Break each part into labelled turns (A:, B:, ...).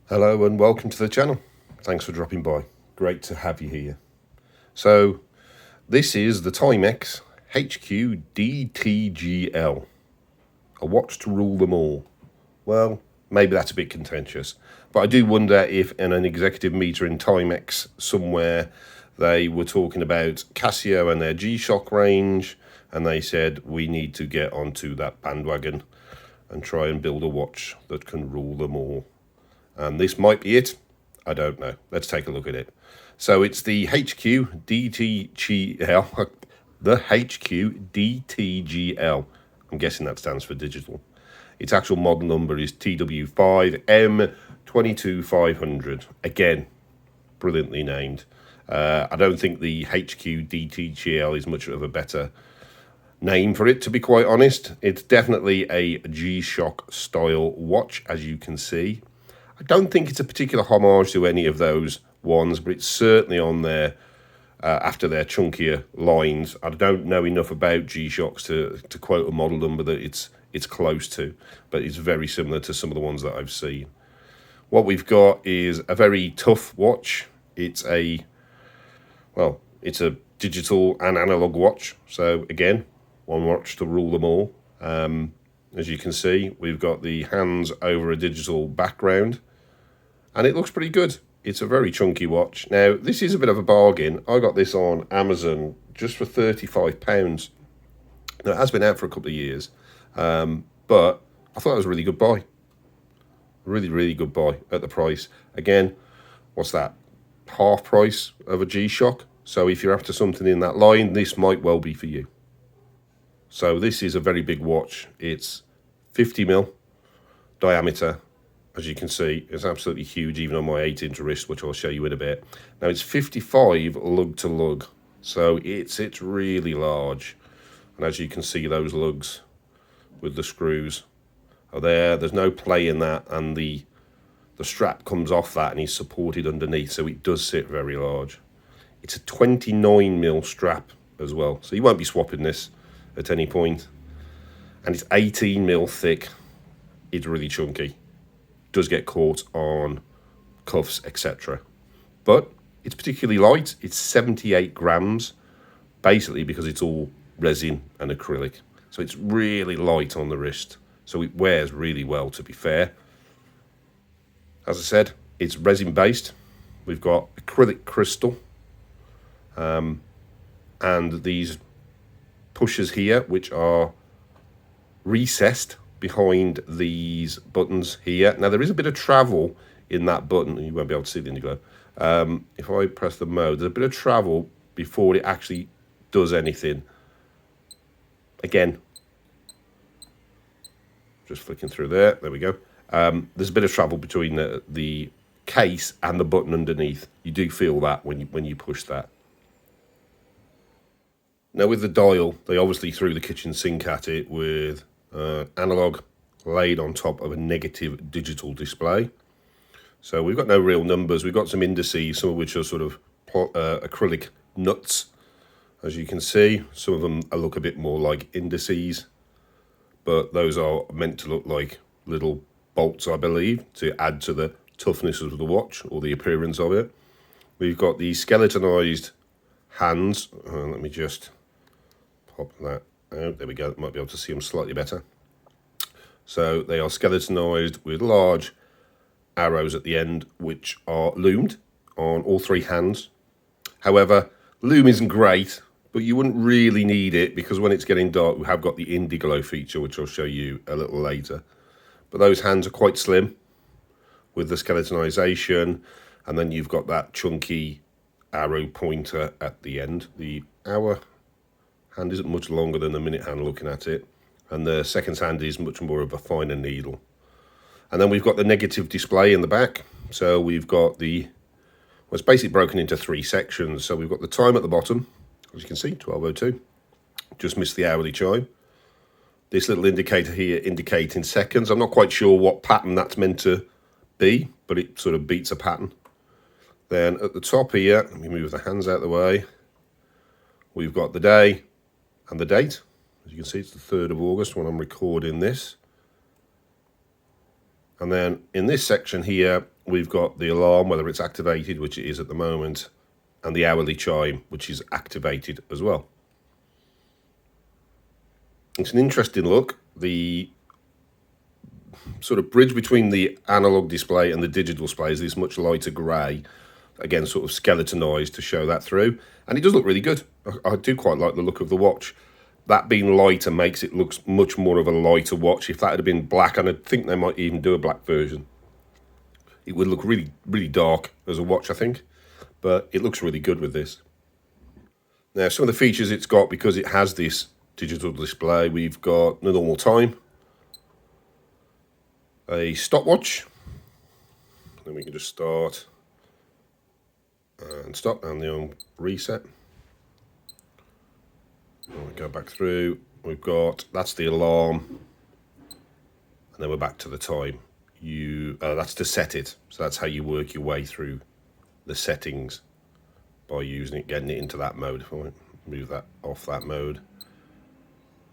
A: Hello and welcome to the channel. Thanks for dropping by. Great to have you here. So this is the TIMEX HQ DTGL, a watch to rule them all. Well, maybe that's a bit contentious, but I do wonder if in an executive meter in TIMEX somewhere they were talking about CASIO and their G-Shock range, and they said we need to get onto that bandwagon and try and build a watch that can rule them all. And this might be it. I don't know. Let's take a look at it. So it's the HQ DTGL, the HQ DTGL. I'm guessing that stands for digital. Its actual model number is TW5M22500. Again, brilliantly named. I don't think the HQ DTGL is much of a better name for it, to be quite honest. It's definitely a G-Shock style watch, as you can see. I don't think it's a particular homage to any of those ones, but it's certainly on there after their chunkier lines. I don't know enough about G-Shocks to quote a model number that it's close to, but it's very similar to some of the ones that I've seen. What we've got is a very tough watch. It's a digital and analog watch. So again, one watch to rule them all. As you can see, we've got the hands over a digital background, and it looks pretty good. It's a very chunky watch. Now, this is a bit of a bargain. I got this on Amazon just for £35. Now, it has been out for a couple of years, but I thought it was a really good buy. Really, really good buy at the price. Again, what's that? Half price of a G-Shock. So if you're after something in that line, this might well be for you. So this is a very big watch. It's 50mm diameter. As you can see, it's absolutely huge, even on my 8-inch wrist, which I'll show you in a bit. Now, it's 55 lug to lug, so it's really large. And as you can see, those lugs with the screws are there. There's no play in that, and the strap comes off that and is supported underneath, so it does sit very large. It's a 29mm strap as well, so you won't be swapping this at any point. And it's 18mm thick. It's really chunky. Does get caught on cuffs, etc. But it's particularly light. It's 78 grams, basically because it's all resin and acrylic. So it's really light on the wrist. So it wears really well, to be fair. As I said, it's resin based. We've got acrylic crystal. And these pushers here, which are recessed behind these buttons here. Now, there is a bit of travel in that button, and you won't be able to see the indigo. If I press the mode, there's a bit of travel before it actually does anything. Again, just flicking through there. There we go. There's a bit of travel between the case and the button underneath. You do feel that when you push that. Now, with the dial, they obviously threw the kitchen sink at it with analog laid on top of a negative digital display. So we've got no real numbers. We've got some indices, some of which are sort of acrylic nuts. As you can see, some of them look a bit more like indices, but those are meant to look like little bolts, I believe, to add to the toughness of the watch or the appearance of it. We've got the skeletonized hands. Let me just pop that out. There we go. Might be able to see them slightly better. So they are skeletonized with large arrows at the end, which are lumed on all three hands. However, lume isn't great, but you wouldn't really need it because when it's getting dark, we have got the indiglo feature, which I'll show you a little later. But those hands are quite slim with the skeletonization, and then you've got that chunky arrow pointer at the end. The hour hand isn't much longer than the minute hand looking at it, and the seconds hand is much more of a finer needle. And then we've got the negative display in the back. So we've got it's basically broken into three sections. So we've got the time at the bottom, as you can see, 12:02. Just missed the hourly chime. This little indicator here indicating seconds. I'm not quite sure what pattern that's meant to be, but it sort of beats a pattern. Then at the top here, let me move the hands out of the way. We've got the day and the date. As you can see, it's the 3rd of August when I'm recording this. And then in this section here, we've got the alarm, whether it's activated, which it is at the moment, and the hourly chime, which is activated as well. It's an interesting look. The sort of bridge between the analog display and the digital display is this much lighter grey, again sort of skeletonized to show that through, and it does look really good. I do quite like the look of the watch. That being lighter makes it look much more of a lighter watch. If that had been black, and I think they might even do a black version, it would look really, really dark as a watch, I think. But it looks really good with this. Now, some of the features it's got, because it has this digital display, we've got the normal time, a stopwatch, then we can just start and stop, and then reset. And we go back through, we've got, that's the alarm, and then we're back to the time. That's to set it, so that's how you work your way through the settings, by using it, getting it into that mode. If I move that off that mode,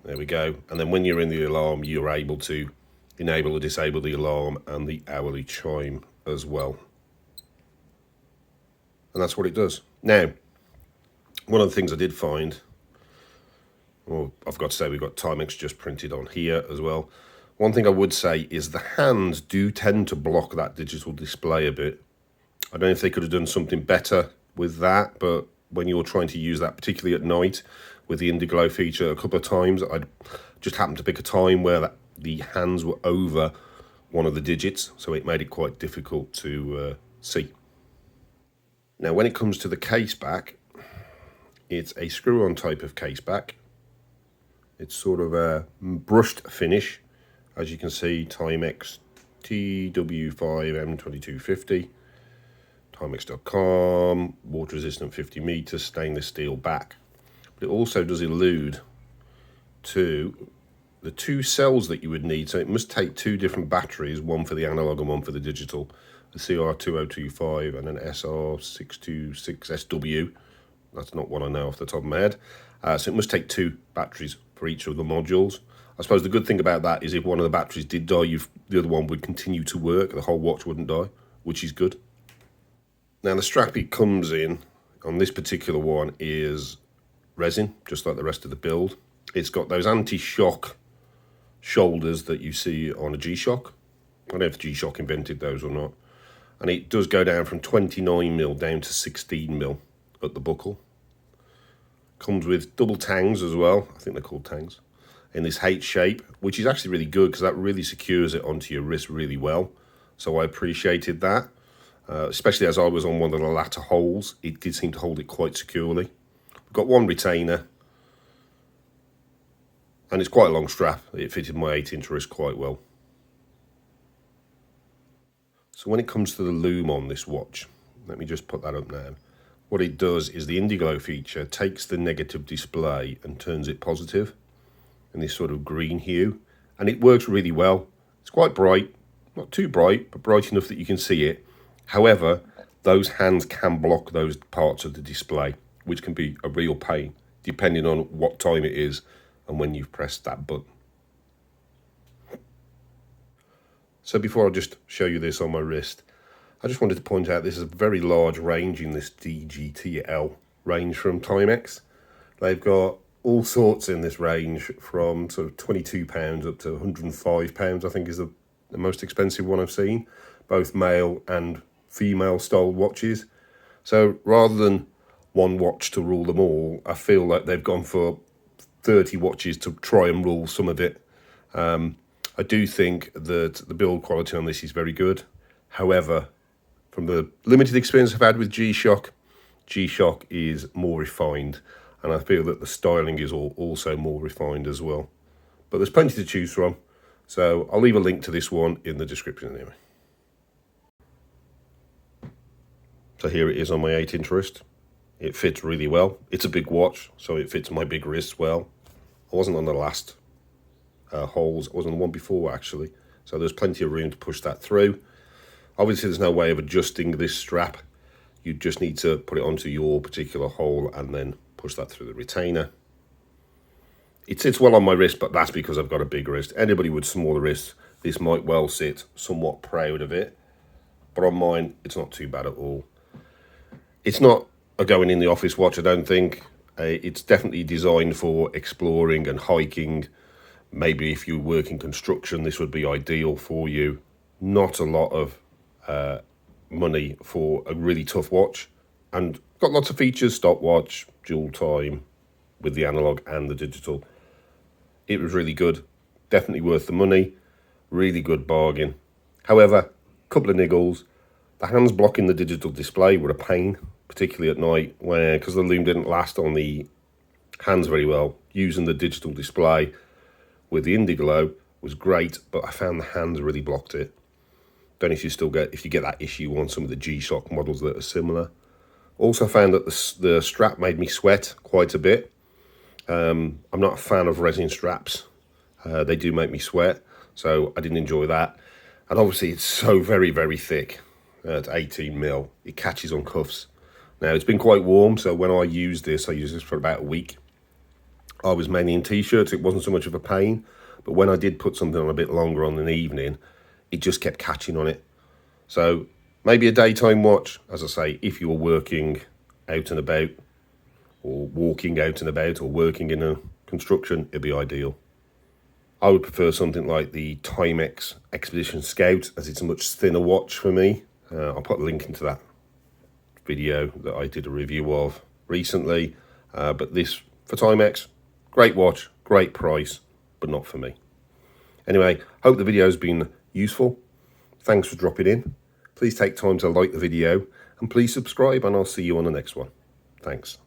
A: there we go. And then when you're in the alarm, you're able to enable or disable the alarm and the hourly chime as well. And that's what it does. Now, one of the things I did find, well, I've got to say we've got TIMEX just printed on here as well. One thing I would say is the hands do tend to block that digital display a bit. I don't know if they could have done something better with that, but when you're trying to use that, particularly at night with the Indiglo feature, a couple of times I just happened to pick a time where the hands were over one of the digits, so it made it quite difficult to see. Now, when it comes to the case back, it's a screw-on type of case back. It's sort of a brushed finish, as you can see, TIMEX TW5M2250, TIMEX.com, water resistant 50 meters, stainless steel back. But it also does allude to the two cells that you would need, so it must take two different batteries, one for the analog and one for the digital, a CR2025 and an SR626SW. That's not one I know off the top of my head. So it must take two batteries for each of the modules. I suppose the good thing about that is if one of the batteries did die, the other one would continue to work, the whole watch wouldn't die, which is good. Now, the strap it comes in on this particular one is resin, just like the rest of the build. It's got those anti-shock shoulders that you see on a G-Shock. I don't know if G-Shock invented those or not. And it does go down from 29mm down to 16mm at the buckle. Comes with double tangs as well. I think they're called tangs. In this H shape, which is actually really good because that really secures it onto your wrist really well. So I appreciated that. Especially as I was on one of the latter holes, it did seem to hold it quite securely. We've got one retainer, and it's quite a long strap. It fitted my 8-inch wrist quite well. So when it comes to the LUME on this watch, let me just put that up now. What it does is the Indiglo feature takes the negative display and turns it positive in this sort of green hue, and it works really well. It's quite bright, not too bright, but bright enough that you can see it. However, those hands can block those parts of the display, which can be a real pain, depending on what time it is and when you've pressed that button. So before I just show you this on my wrist, I just wanted to point out this is a very large range in this DGTL range from TIMEX. They've got all sorts in this range, from sort of £22 up to £105, I think is the most expensive one I've seen, both male and female style watches. So rather than one watch to rule them all, I feel like they've gone for 30 watches to try and rule some of it. I do think that the build quality on this is very good. However, from the limited experience I've had with G-Shock, G-Shock is more refined, and I feel that the styling is also more refined as well. But there's plenty to choose from, so I'll leave a link to this one in the description anyway. So here it is on my 8-inch wrist. It fits really well. It's a big watch, so it fits my big wrist well. I wasn't on the last holes. I was on the one before, actually. So there's plenty of room to push that through. Obviously, there's no way of adjusting this strap. You just need to put it onto your particular hole and then push that through the retainer. It sits well on my wrist, but that's because I've got a big wrist. Anybody with smaller wrists, this might well sit somewhat proud of it. but on mine, it's not too bad at all. It's not a going in the office watch, I don't think. It's definitely designed for exploring and hiking. Maybe if you work in construction, this would be ideal for you. Not a lot of money for a really tough watch, and got lots of features: stopwatch, dual time with the analog and the digital. It was really good, definitely worth the money, really good bargain. However, a couple of niggles. The hands blocking the digital display were a pain, particularly at night, where, because the LUME didn't last on the hands very well, using the digital display with the Indiglo was great, but I found the hands really blocked it. Don't know if you get that issue on some of the G-Shock models that are similar. Also found that the strap made me sweat quite a bit. I'm not a fan of resin straps. They do make me sweat, so I didn't enjoy that. And obviously it's so very, very thick. At 18mm, it catches on cuffs. Now, it's been quite warm, so when I used this for about a week. I was mainly in t-shirts, it wasn't so much of a pain, but when I did put something on a bit longer on an evening, it just kept catching on it. So maybe a daytime watch, as I say, if you're working out and about, or walking out and about, or working in a construction, it'd be ideal. I would prefer something like the TIMEX Expedition Scout, as it's a much thinner watch for me. I'll put a link into that video that I did a review of recently. But this, for TIMEX, great watch, great price, but not for me. Anyway, hope the video's been useful. Thanks for dropping in. Please take time to like the video, and please subscribe, and I'll see you on the next one. Thanks.